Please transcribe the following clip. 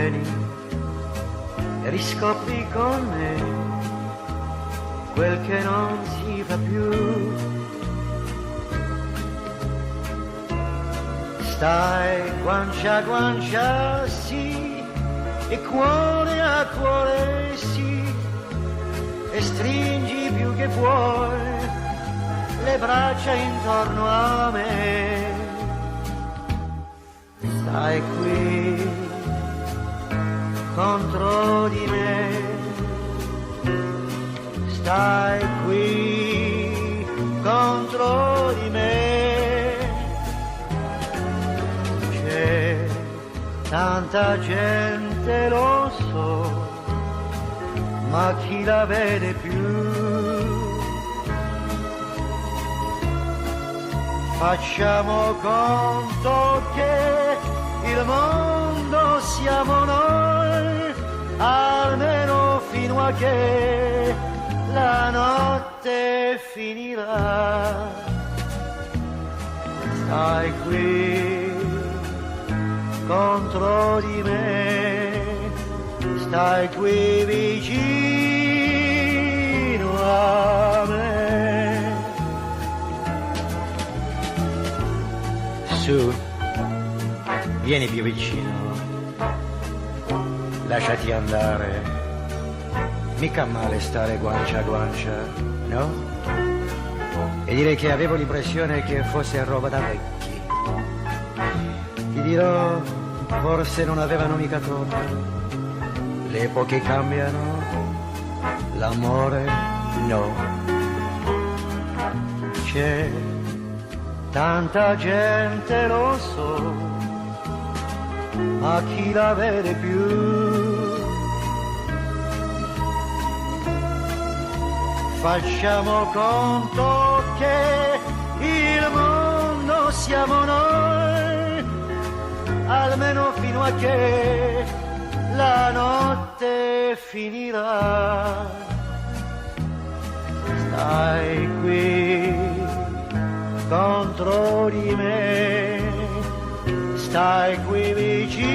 vieni e riscopri con me quel che non si fa più. Stai guancia a guancia, sì, e cuore a cuore, sì, e stringi più che puoi le braccia intorno a me. Stai qui contro di me, stai qui contro di me. C'è tanta gente, lo so, ma chi la vede più? Facciamo conto che il mondo siamo noi, almeno fino a che la notte finirà. Stai qui contro di me, stai qui vicino a me. Su, vieni più vicino, lasciati andare, mica male stare guancia a guancia, no? E direi che avevo l'impressione che fosse roba da vecchi. Ti dirò, forse non avevano mica torto, le epoche cambiano, l'amore no. C'è tanta gente, lo so, ma chi la vede più? Facciamo conto che il mondo siamo noi, almeno fino a che la notte finirà. Stai qui contro di me, stai qui vicino